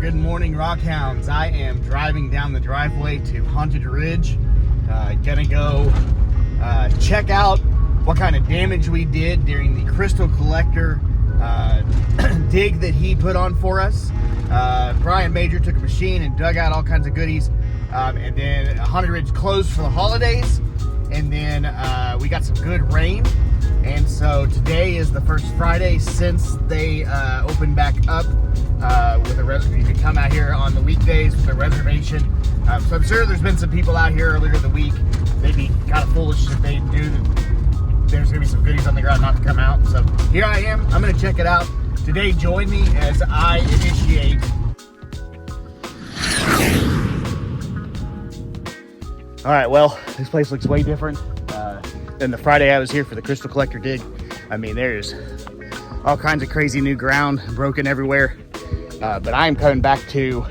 Good morning, Rockhounds. I am driving down the driveway to Haunted Ridge. Gonna go check out what kind of damage we did during the crystal collector dig that he put on for us. Brian Major took a machine and dug out all kinds of goodies. And then Haunted Ridge closed for the holidays. And then we got some good rain. And so today is the first Friday since they opened back up with a reservation. You can come out here on the weekdays with a reservation. So I'm sure there's been some people out here earlier in the week. They'd be kind of foolish if they knew that there's going to be some goodies on the ground not to come out. So here I am. I'm going to check it out. Today, join me as I initiate. All right, well, this place looks way different than the Friday I was here for the crystal collector dig. I mean, there's all kinds of crazy new ground broken everywhere. But I'm coming back to,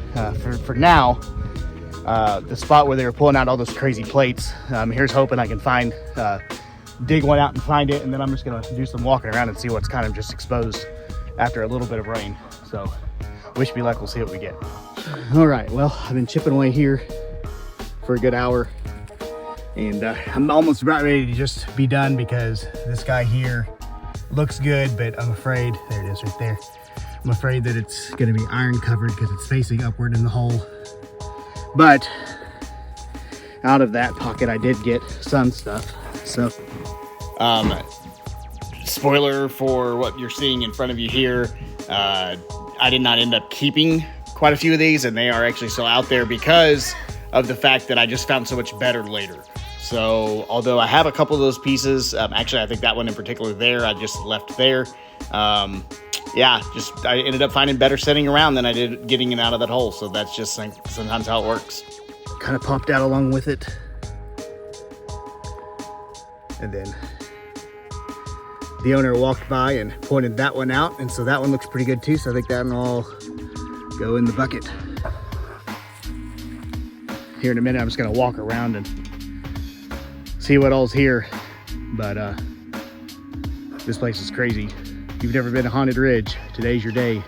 for now, the spot where they were pulling out all those crazy plates. Here's hoping I can find, dig one out and find it. And then I'm just gonna do some walking around and see what's kind of just exposed after a little bit of rain. So wish me luck, we'll see what we get. All right, well, I've been chipping away here for a good hour. And I'm almost about ready to just be done because this guy here looks good, but I'm afraid, there it is right there. I'm afraid that it's gonna be iron covered because it's facing upward in the hole. But out of that pocket, I did get some stuff. So, spoiler for what you're seeing in front of you here. I did not end up keeping quite a few of these, and they are actually still out there because of the fact that I just found so much better later. So although I have a couple of those pieces, actually I think that one in particular there, I just left there. Yeah, just I ended up finding better sitting around than I did getting it out of that hole. So that's just sometimes how it works. Kind of popped out along with it. And then the owner walked by and pointed that one out. And so that one looks pretty good too. So I think that one will all go in the bucket. Here in a minute, I'm just gonna walk around and see what all's here. But this place is crazy. If you've never been to Haunted Ridge, today's your day.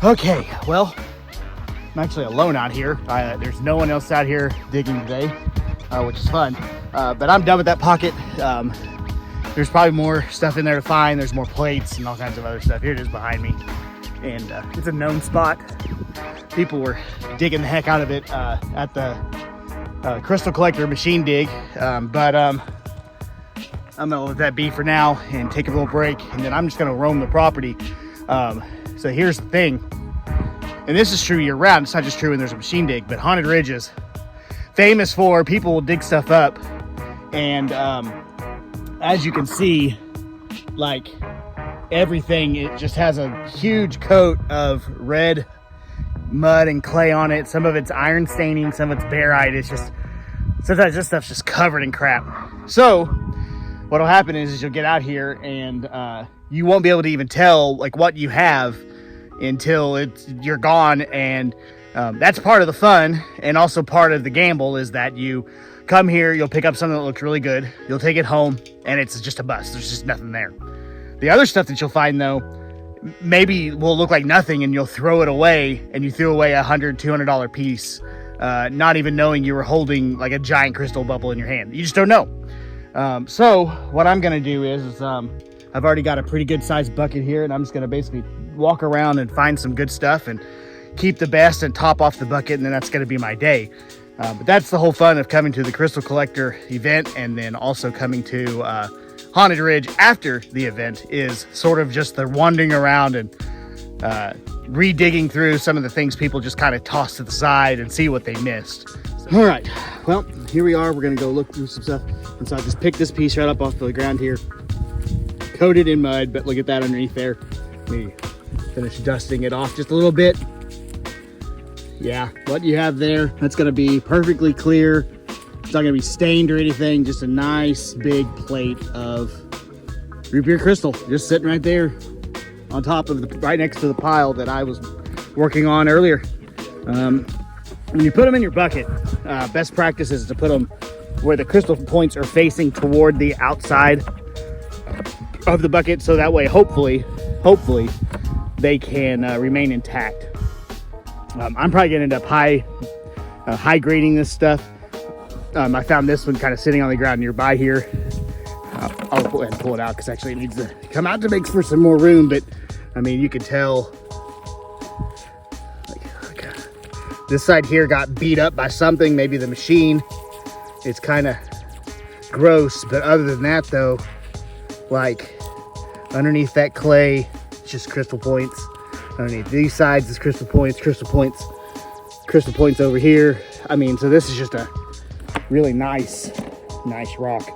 Okay, well, I'm actually alone out here. There's no one else out here digging today, which is fun. But I'm done with that pocket. There's probably more stuff in there to find. There's more plates and all kinds of other stuff. Here it is behind me. And it's a known spot. People were digging the heck out of it at the crystal collector machine dig. But I'm gonna let that be for now and take a little break, and then I'm just gonna roam the property. So here's the thing, and this is true year round. It's not just true when there's a machine dig, but Haunted Ridge is famous for people will dig stuff up, and as you can see, like everything, it just has a huge coat of red mud and clay on it. Some of it's iron staining, some of it's barite. It's just, sometimes this stuff's just covered in crap. So what'll happen is you'll get out here and you won't be able to even tell like what you have until you're gone. And that's part of the fun, and also part of the gamble is that you come here, you'll pick up something that looks really good, you'll take it home, and it's just a bust. There's just nothing there. The other stuff that you'll find though, maybe will look like nothing, and you'll throw it away, and you threw away $100, $200 piece, not even knowing you were holding like a giant crystal bubble in your hand. You just don't know. So what I'm gonna do is I've already got a pretty good sized bucket here, and I'm just gonna basically walk around and find some good stuff and keep the best and top off the bucket, and then that's gonna be my day. But that's the whole fun of coming to the crystal collector event, and then also coming to Haunted Ridge after the event, is sort of just the wandering around and re-digging through some of the things people just kind of toss to the side and see what they missed. So, all right, well, here we are. We're gonna go look through some stuff. And so I just picked this piece right up off the ground here, coated in mud, but look at that underneath there. Let me finish dusting it off just a little bit. Yeah, what you have there, that's gonna be perfectly clear. It's not gonna be stained or anything, just a nice big plate of root beer crystal, just sitting right there on top of right next to the pile that I was working on earlier. When you put them in your bucket, best practice is to put them where the crystal points are facing toward the outside of the bucket, so that way hopefully they can remain intact. I'm probably gonna end up high grading this stuff. I found this one kind of sitting on the ground nearby here. I'll go ahead and pull it out because actually it needs to come out to make for some more room. But I mean, you could tell like, this side here got beat up by something, maybe the machine. It's kind of gross, but other than that though, like underneath that clay, it's just crystal points. Underneath these sides is crystal points over here. I mean, so this is just a really nice rock.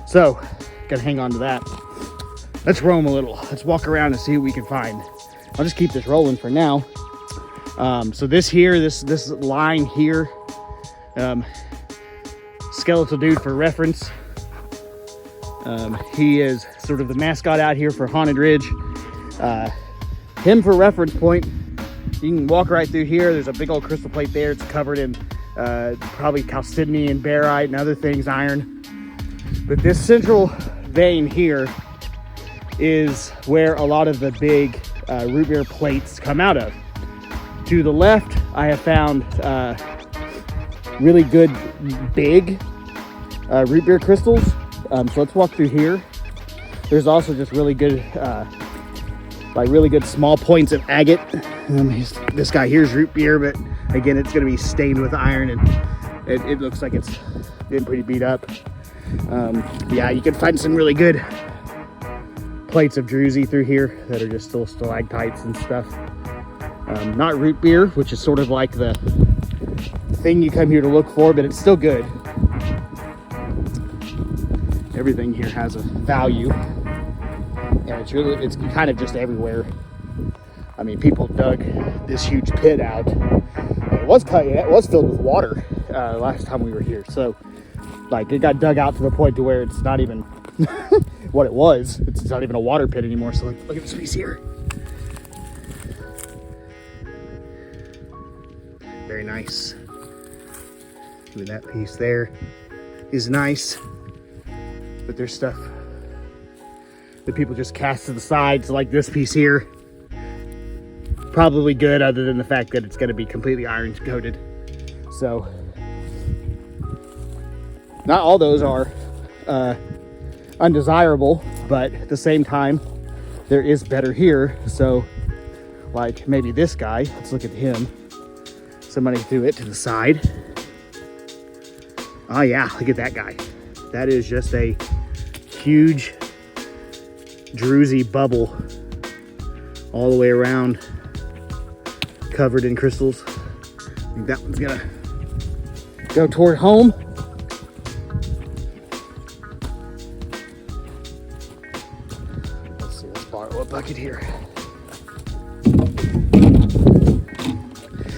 So, gotta hang on to that. Let's roam a little. Let's walk around and see what we can find. I'll just keep this rolling for now. So this here, this line here, skeletal dude for reference. He is sort of the mascot out here for Haunted Ridge. Him for reference point, you can walk right through here. There's a big old crystal plate there. It's covered in probably chalcedony and barite and other things, iron. But this central vein here is where a lot of the big root beer plates come out of. To the left, I have found really good big root beer crystals. So let's walk through here. There's also just really good, really good small points of agate. This guy here's root beer, but again, it's going to be stained with iron, and it looks like it's been pretty beat up. Yeah, you can find some really good plates of druzy through here that are just still stalactites and stuff. Not root beer, which is sort of like the thing you come here to look for, but it's still good. Everything here has a value, and it's kind of just everywhere. I mean, people dug this huge pit out. It was filled with water last time we were here, so like it got dug out to the point to where it's not even what it was. It's not even a water pit anymore. So look at this piece here. Very nice. Even that piece there is nice. But there's stuff that people just cast to the sides, like this piece here. Probably good, other than the fact that it's going to be completely iron coated. So not all those are undesirable, but at the same time, there is better here. So like maybe this guy, let's look at him. Somebody threw it to the side. Oh yeah, look at that guy. That is just a huge druzy bubble all the way around, covered in crystals. I think that one's gonna go toward home. Let's see, let's borrow a bucket here.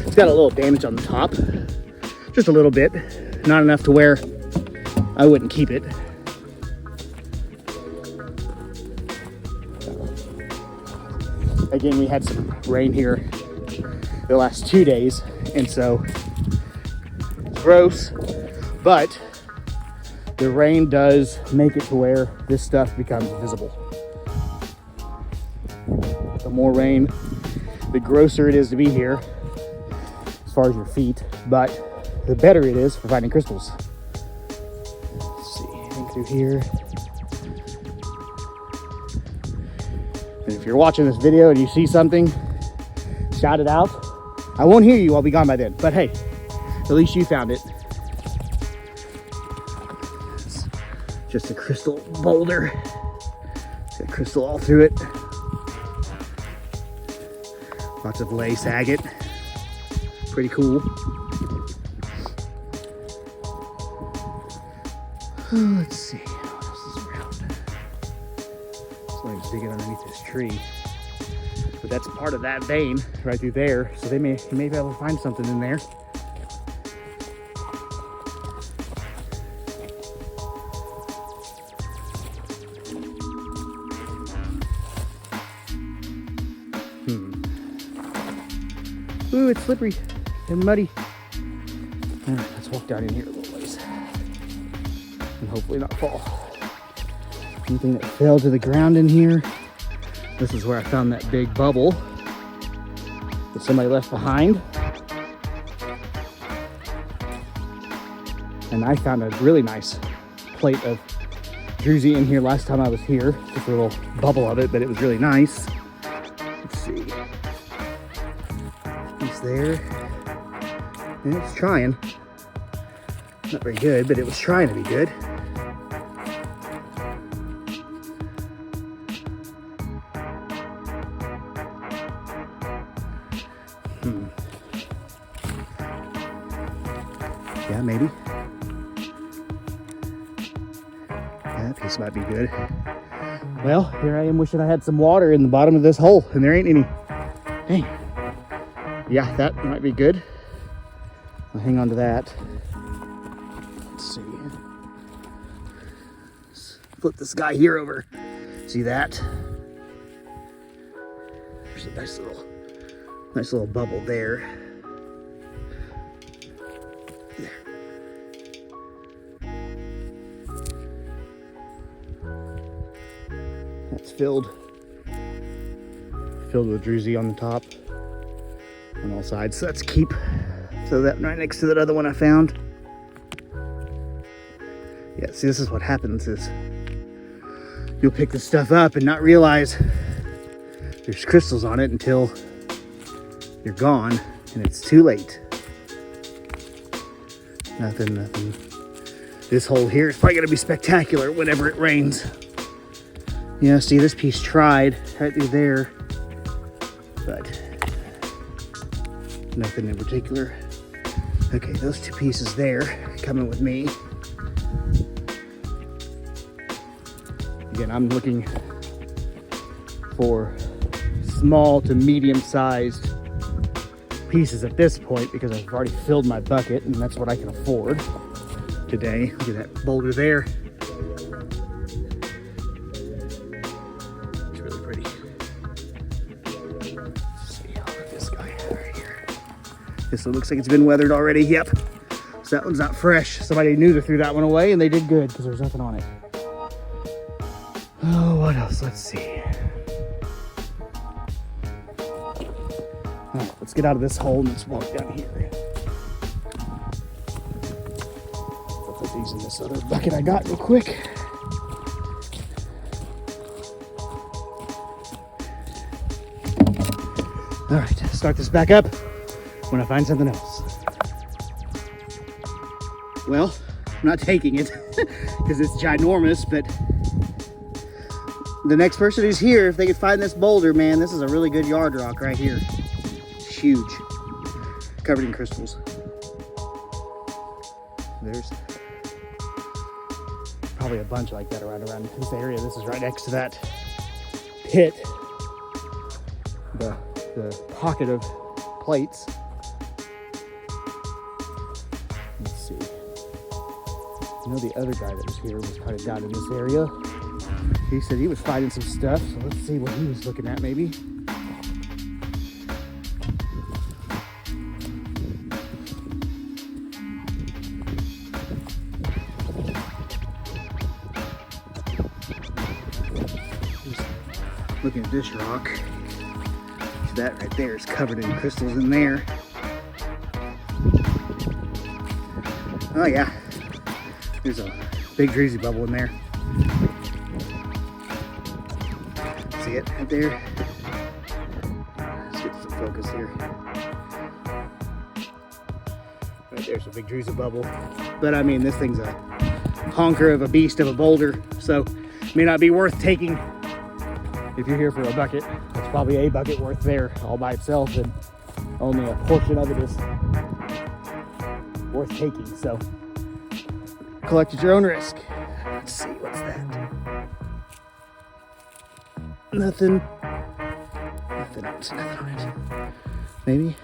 It's got a little damage on the top, just a little bit, not enough to where I wouldn't keep it. Again, we had some rain here the last 2 days, and so it's gross, but the rain does make it to where this stuff becomes visible. The more rain, the grosser it is to be here as far as your feet, but the better it is for finding crystals. Let's see, anything through here. And if you're watching this video and you see something, shout it out. I won't hear you, I'll be gone by then. But hey, at least you found it. It's just a crystal boulder. It's got crystal all through it. Lots of lace agate. Pretty cool. Let's see, what else is around? Somebody's digging underneath this tree. But that's part of that vein right through there. So you may be able to find something in there. Ooh, it's slippery and muddy. All right, let's walk down in here a little ways and hopefully not fall. Anything that fell to the ground in here. This is where I found that big bubble. that somebody left behind. And I found a really nice plate of druzy in here last time I was here. Just a little bubble of it, but it was really nice. Let's see. It's there. And it's trying. Not very good, but it was trying to be good. Yeah, maybe. That piece might be good. Well, here I am wishing I had some water in the bottom of this hole, and there ain't any. Dang. Yeah, that might be good. I'll hang on to that. Let's see. Let's flip this guy here over. See that? There's a nice little bubble there. There. That's filled with druzy on the top, on all sides. So let's keep. So that right next to that other one I found. Yeah, see, this is what happens is you'll pick this stuff up and not realize there's crystals on it until you're gone and it's too late. Nothing. This hole here is probably gonna be spectacular whenever it rains. Yeah, see, this piece tried right through there, but nothing in particular. Okay, those two pieces there coming with me. Again, I'm looking for small to medium-sized pieces at this point because I've already filled my bucket and that's what I can afford today. Look at that boulder there. It's really pretty. Let's see, I'll put this guy right here. This one looks like it's been weathered already. Yep. So that one's not fresh. Somebody knew to threw that one away and they did good because there's nothing on it. Oh, what else? Let's see. All right, let's get out of this hole and let's walk down here. I'll put these in this other bucket I got real quick. All right, start this back up when I find something else. Well, I'm not taking it because it's ginormous, but the next person who's here, if they could find this boulder, man, this is a really good yard rock right here. It's huge, covered in crystals. There's probably a bunch like that around this area. This is right next to that pit, the pocket of plates. Let's see. I know the other guy that was here was kind of down in this area. He said he was finding some stuff, so let's see what he was looking at maybe. Just looking at this rock. That right there is covered in crystals in there. Oh yeah, there's a big druzy bubble in there. See it right there? Let's get some focus here. Right there's a big druzy bubble. But I mean, this thing's a honker of a beast of a boulder, so it may not be worth taking. If you're here for a bucket, it's probably a bucket worth there all by itself, and only a portion of it is worth taking. So collect at your own risk. Let's see, what's that? Nothing else, nothing on it. Maybe?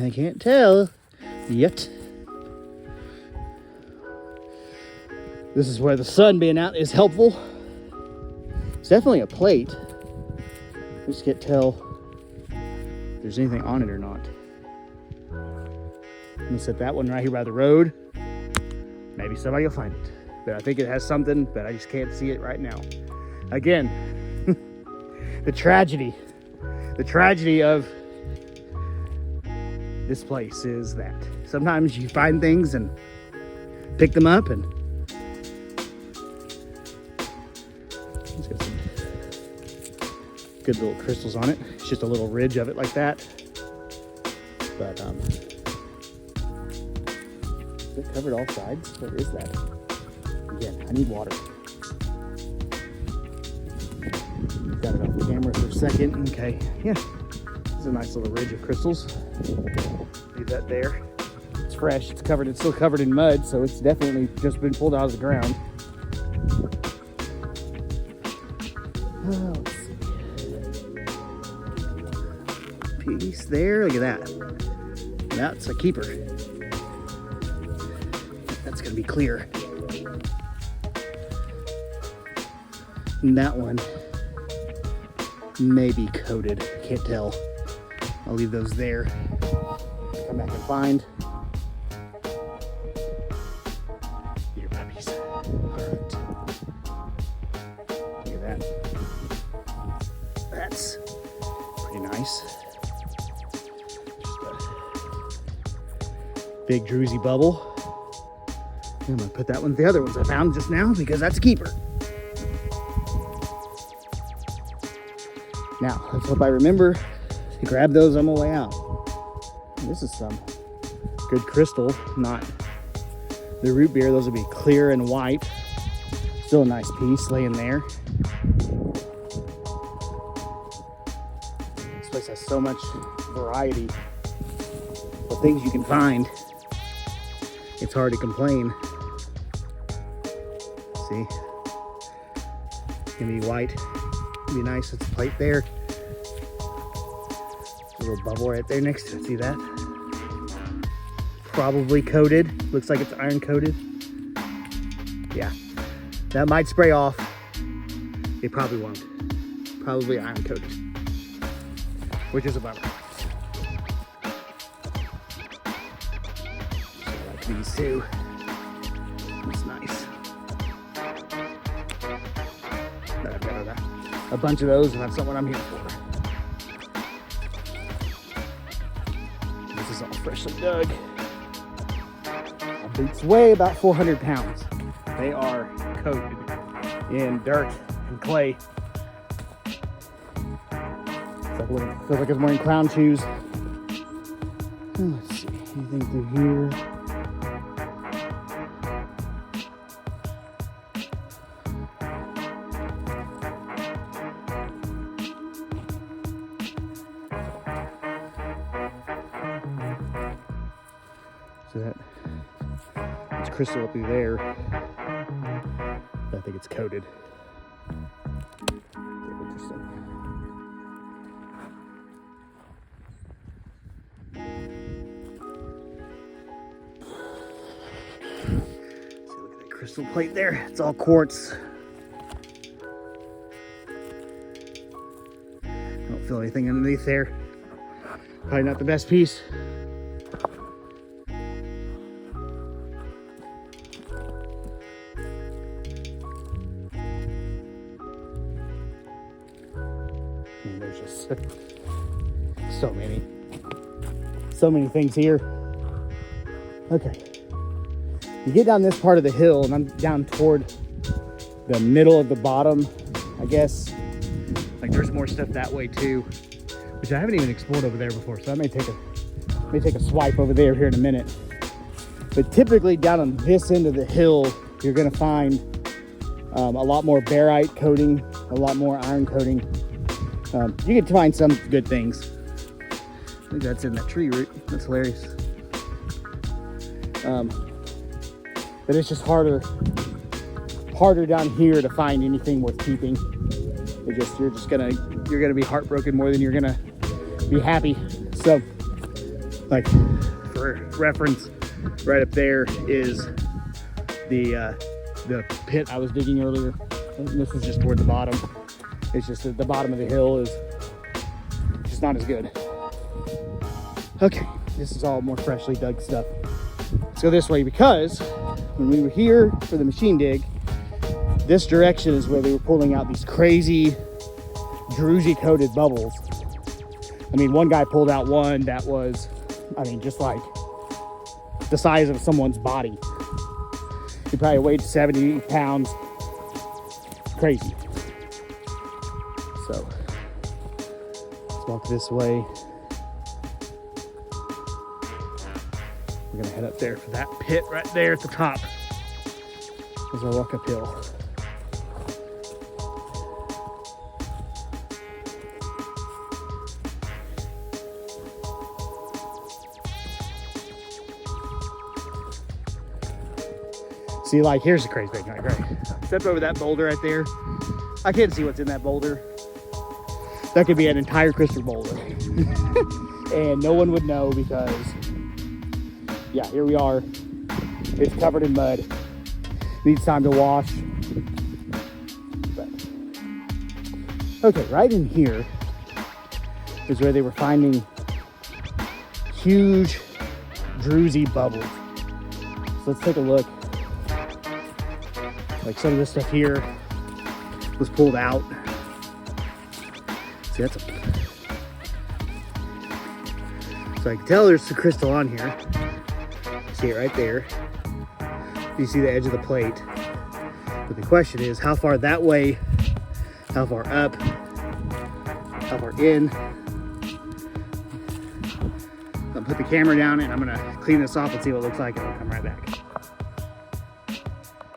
I can't tell yet. This is where the sun being out is helpful. It's definitely a plate. I just can't tell if there's anything on it or not. I'm gonna set that one right here by the road. Maybe somebody will find it. But I think it has something, but I just can't see it right now. again, the tragedy of this place is that sometimes you find things and pick them up, and it's got some good little crystals on it. It's just a little ridge of it like that. But is it covered all sides? What is that? Again, I need water. Got it off the camera for a second. Okay, yeah. It's a nice little ridge of crystals. Leave that there. It's fresh. It's covered. It's still covered in mud, so it's definitely just been pulled out of the ground. Let's see. Piece there. Look at that. That's a keeper. That's gonna be clear. And that one may be coated. Can't tell. I'll leave those there. Come back and find your puppies. All right. Look at that. That's pretty nice. Just a big druzy bubble. I'm gonna put that one with the other ones I found just now because that's a keeper. Now, let's hope I remember to grab those on my way out. This is some good crystal, not the root beer. Those will be clear and white. Still a nice piece laying there. This place has so much variety of things you can find. It's hard to complain. See? It's gonna be white. Be nice. It's a plate there. A little bubble right there next to it. See that? Probably coated. Looks like it's iron coated. Yeah, that might spray off. It probably won't. Probably iron coated, which is a bummer. So I like these too. It's nice. I've got a bunch of those, and that's not what I'm here for. This is all freshly dug. My boots weigh about 400 pounds. They are coated in dirt and clay. Feels like I'm wearing clown shoes. Let's see, anything through here? So that's crystal up through there. I think it's coated. Interesting. See, look at that crystal plate there. It's all quartz. Don't feel anything underneath there. Probably not the best piece. And there's just so many things here. Okay, you get down this part of the hill, and I'm down toward the middle of the bottom, I guess. Like there's more stuff that way too, which I haven't even explored over there before. So I may take a swipe over there here in a minute. But typically down on this end of the hill, you're gonna find a lot more barite coating, a lot more iron coating. You can find some good things. I think that's in that tree root. That's hilarious. But it's just harder down here to find anything worth keeping. You're gonna be heartbroken more than you're gonna be happy. So, like for reference, right up there is the pit I was digging earlier. And this is just toward the bottom. It's just at the bottom of the hill is just not as good. Okay, this is all more freshly dug stuff. Let's go this way because when we were here for the machine dig, this direction is where they were pulling out these crazy druzy coated bubbles. I mean, one guy pulled out one that was, I mean, just like the size of someone's body. He probably weighed 70 pounds. Crazy. So let's walk this way. We're gonna head up there for that pit right there at the top as I walk uphill. See, like, here's the crazy thing, like, right? Step over that boulder right there. I can't see what's in that boulder. That could be an entire crystal boulder. And no one would know because, yeah, here we are. It's covered in mud. Needs time to wash. But, okay, right in here is where they were finding huge druzy bubbles. So let's take a look. Like, some of this stuff here was pulled out. See, that's a... So I can tell there's some crystal on here. See it right there. You see the edge of the plate. But the question is, how far that way, how far up, how far in. I'll put the camera down and I'm gonna clean this off and see what it looks like, and I'll come right back.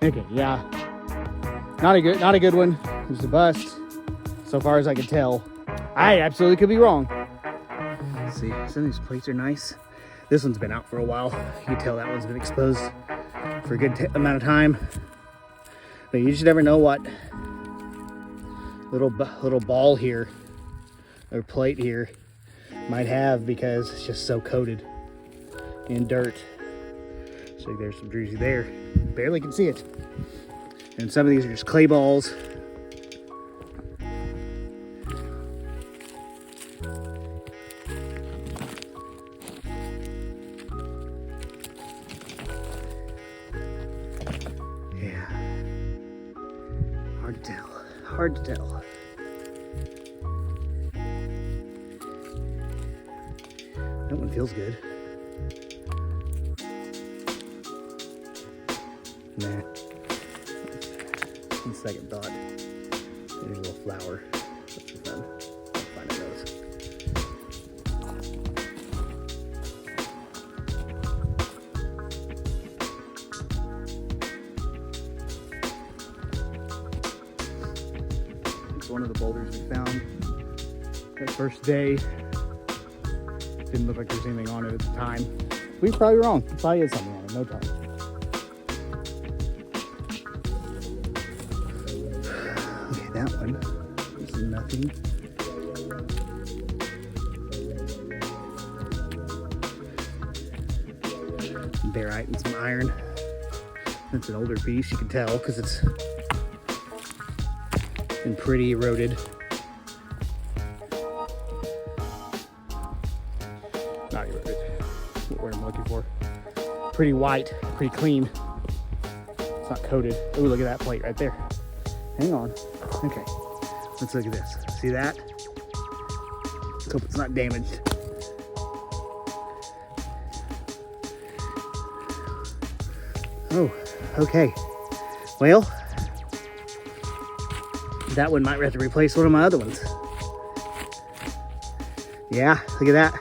Okay, yeah. Not a good one. It was a bust, so far as I can tell. I absolutely could be wrong. Let's see, some of these plates are nice. This one's been out for a while. You can tell that one's been exposed for a good amount of time. But you just never know what little ball here or plate here might have, because it's just so coated in dirt. So there's some druzy there. Barely can see it. And some of these are just clay balls. Yeah. Hard to tell. Hard to tell. That one feels good. Nah. On second thought, there's a little flower. That's for fun. I'll find those. It's one of the boulders we found that first day. Didn't look like there was anything on it at the time. We were probably wrong. There probably is something on it. No time. That one is nothing. Barite and some iron. That's an older piece, you can tell, because it's been pretty eroded. Not eroded. What word I'm looking for. Pretty white, pretty clean. It's not coated. Oh, look at that plate right there. Hang on. Okay, let's look at this. See that? Let's hope it's not damaged. Oh, okay. Well, that one might have to replace one of my other ones. Yeah, look at that.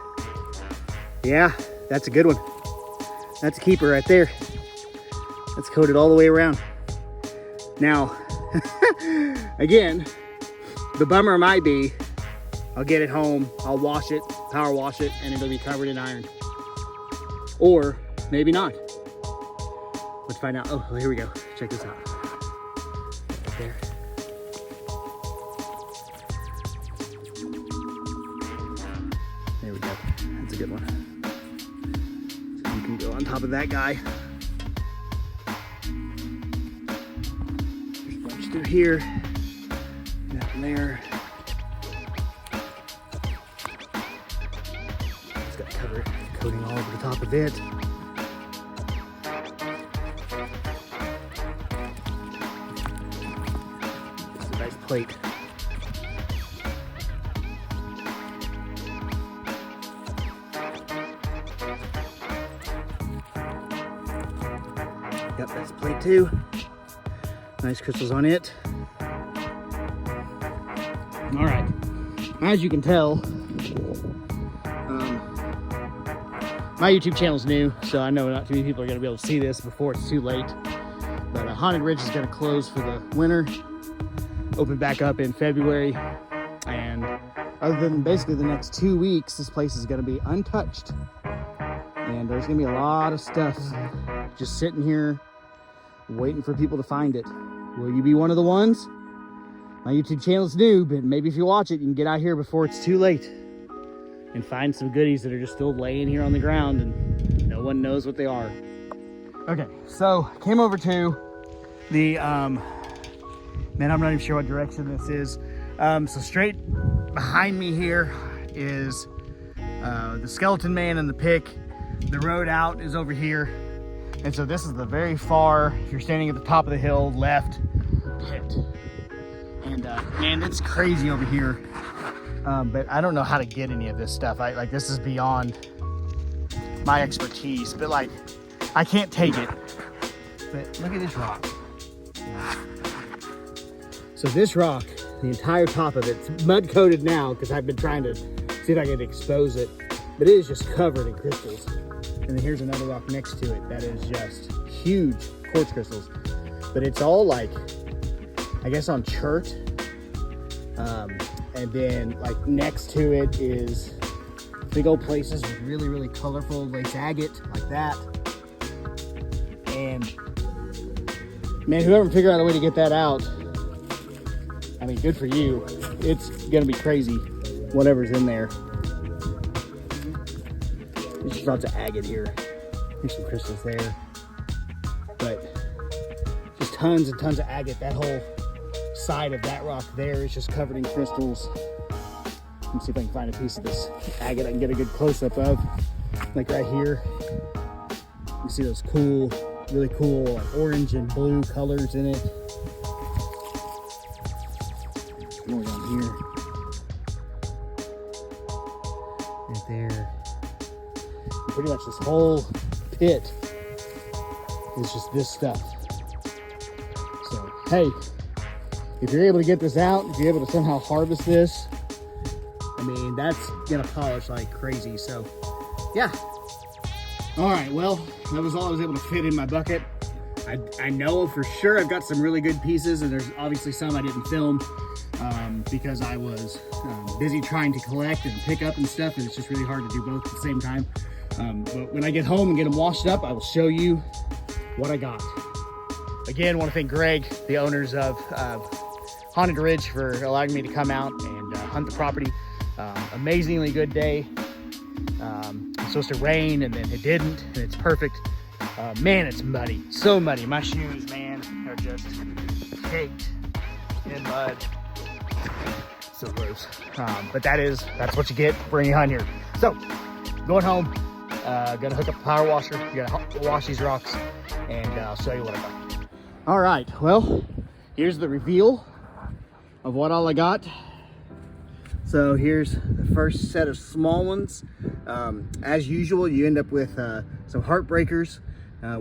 Yeah, that's a good one. That's a keeper right there. That's coated all the way around. Now, again, the bummer might be, I'll get it home, I'll wash it, power wash it, and it'll be covered in iron. Or maybe not. Let's find out. Oh, here we go. Check this out. Right there. There we go. That's a good one. So you can go on top of that guy. There's a bunch through here. Down there. It's got coating all over the top of it. plate. Yep, that's plate 2. Nice crystals on it. All right, as you can tell, my YouTube channel's new, so I know not too many people are gonna be able to see this before it's too late. But Haunted Ridge is gonna close for the winter, open back up in February, and other than basically the next 2 weeks, this place is gonna be untouched. And there's gonna be a lot of stuff just sitting here waiting for people to find it. Will you be one of the ones? My YouTube channel's new, but maybe if you watch it, you can get out here before it's too late and find some goodies that are just still laying here on the ground and no one knows what they are. Okay, so came over to the, man, I'm not even sure what direction this is. So straight behind me here is the Skeleton Man and the pick. The road out is over here. And so this is the very far, if you're standing at the top of the hill, left pit. And man, it's crazy over here. But I don't know how to get any of this stuff. Like this is beyond my expertise, but like I can't take it. But look at this rock. So this rock, the entire top of it's mud coated now because I've been trying to see if I can expose it, but it is just covered in crystals. And then here's another rock next to it that is just huge quartz crystals, but it's all like, I guess on chert. And then like next to it is big old places with really, really colorful lace agate like that. And man, whoever figured out a way to get that out, I mean, good for you. It's gonna be crazy, whatever's in there. There's just lots of agate here. Here's some crystals there. But just tons and tons of agate. That whole side of that rock there is just covered in crystals. Let me see if I can find a piece of this agate I can get a good close-up of. Like right here. You see those cool, really cool like orange and blue colors in it. More down here. Right there. And pretty much this whole pit is just this stuff. So, hey, if you're able to get this out, if you're able to somehow harvest this, I mean, that's gonna polish like crazy. So, yeah. All right, well, that was all I was able to fit in my bucket. I know for sure I've got some really good pieces, and there's obviously some I didn't film because I was busy trying to collect and pick up and stuff, and it's just really hard to do both at the same time. But when I get home and get them washed up, I will show you what I got. Again, I want to thank Greg, the owners of Haunted Ridge, for allowing me to come out and hunt the property. Amazingly good day. It's supposed to rain, and then it didn't, and it's perfect. Man, it's muddy, so muddy. My shoes, man, are just caked in mud. So gross. But that's what you get for any hunt here. So, going home, gonna hook up a power washer, gonna wash these rocks, and I'll show you what I got. All right, well, here's the reveal of what all I got. So here's the first set of small ones. As usual, you end up with some heartbreakers,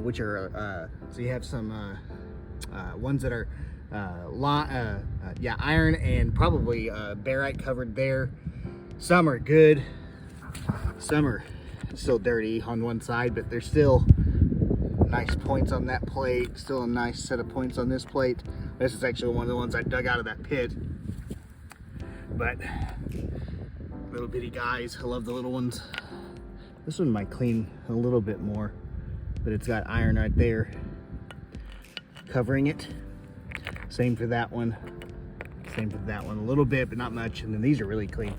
which are, so you have some ones that are iron and probably barite covered there. Some are good, some are still dirty on one side, but there's still nice points on that plate, still a nice set of points on this plate. This is actually one of the ones I dug out of that pit. But little bitty guys, I love the little ones. This one might clean a little bit more, but it's got iron right there covering it. Same for that one. Same for that one, a little bit, but not much. And then these are really clean.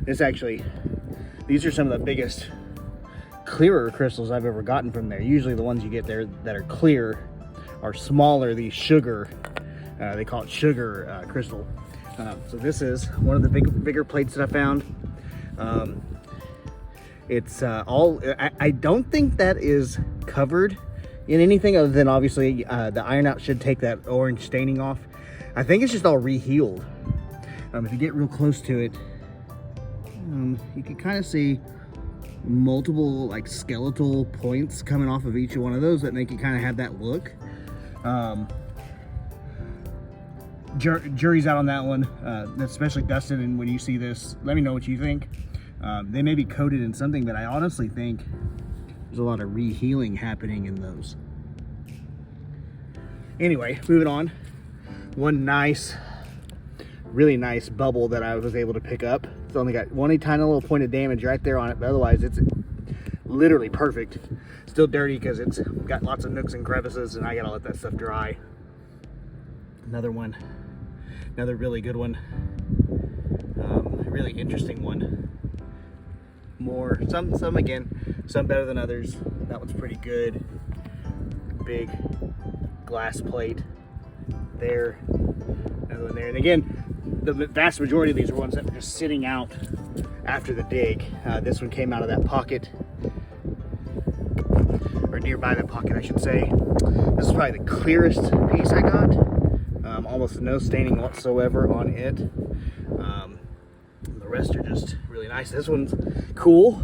These are some of the biggest, clearer crystals I've ever gotten from there. Usually the ones you get there that are clear are smaller, these sugar, they call it sugar crystal. So this is one of the bigger plates that I found. It's all, I don't think that is covered in anything other than obviously the iron out should take that orange staining off. I think it's just all rehealed. If you get real close to it, you can kind of see multiple like skeletal points coming off of each one of those that make it kind of have that look. Jury's out on that one, especially Dustin. And when you see this, let me know what you think. They may be coated in something, but I honestly think there's a lot of rehealing happening in those. Anyway, moving on. One nice, really nice bubble that I was able to pick up. It's only got one tiny little point of damage right there on it, but otherwise it's literally perfect. Still dirty because it's got lots of nooks and crevices, and I gotta let that stuff dry. Another one, another really good one, really interesting one. More, some again, some better than others. That one's pretty good. Big glass plate there, another one there. And again, the vast majority of these are ones that were just sitting out after the dig. This one came out of that pocket, or nearby that pocket, I should say. This is probably the clearest piece I got. Almost no staining whatsoever on it. The rest are just really nice. This one's cool.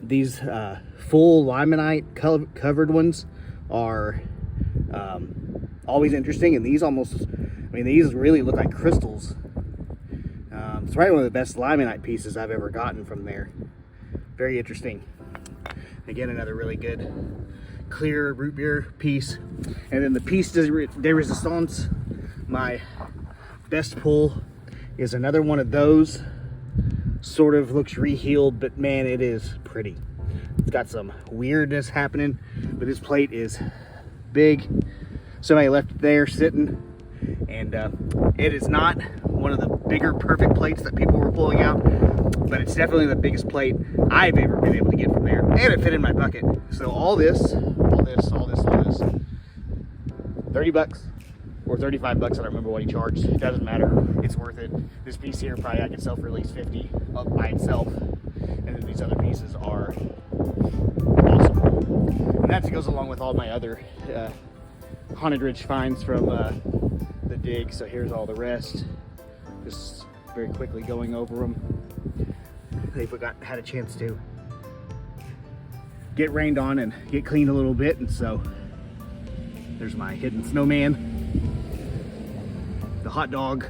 These full limonite covered ones are always interesting, and these almost, I mean, these really look like crystals. It's probably one of the best limonite pieces I've ever gotten from there. Very interesting. Again, another really good clear root beer piece. And then the piece de resistance, my best pull, is another one of those. Sort of looks rehealed, but man, it is pretty. It's got some weirdness happening, but this plate is big. Somebody left it there sitting, and it is not one of the bigger perfect plates that people were pulling out, but it's definitely the biggest plate I've ever been able to get from there, and it fit in my bucket. So all this, 30 bucks or 35 bucks, I don't remember what he charged. It doesn't matter, it's worth it. This piece here, probably I could sell for at least 50 up by itself, and then these other pieces are awesome. And that goes along with all my other Haunted Ridge finds from the dig. So here's all the rest, just very quickly going over them. They had a chance to get rained on and get cleaned a little bit, and so there's my hidden snowman, the hot dog,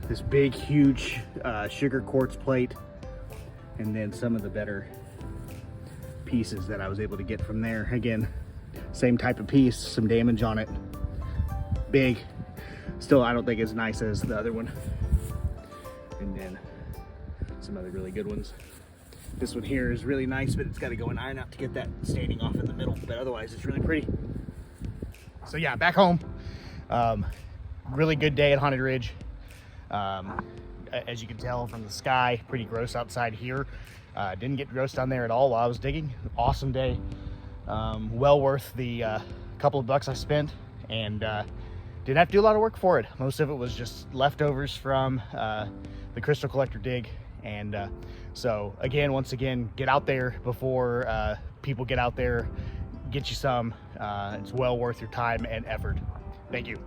this big huge sugar quartz plate, and then some of the better pieces that I was able to get from there. Again, same type of piece, some damage on it, big. Still, I don't think as nice as the other one. And then some other really good ones. This one here is really nice, but it's got to go and iron out to get that staining off in the middle, but otherwise it's really pretty. So yeah, back home. Really good day at Haunted Ridge. As you can tell from the sky, pretty gross outside here. Didn't get gross down there at all while I was digging. Awesome day. Well worth the couple of bucks I spent, and didn't have to do a lot of work for it. Most of it was just leftovers from the crystal collector dig. And so again, once again, get out there before people get out there. Get you some. It's well worth your time and effort. Thank you.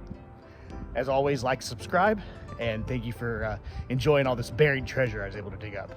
As always, like, subscribe, and thank you for enjoying all this buried treasure I was able to dig up.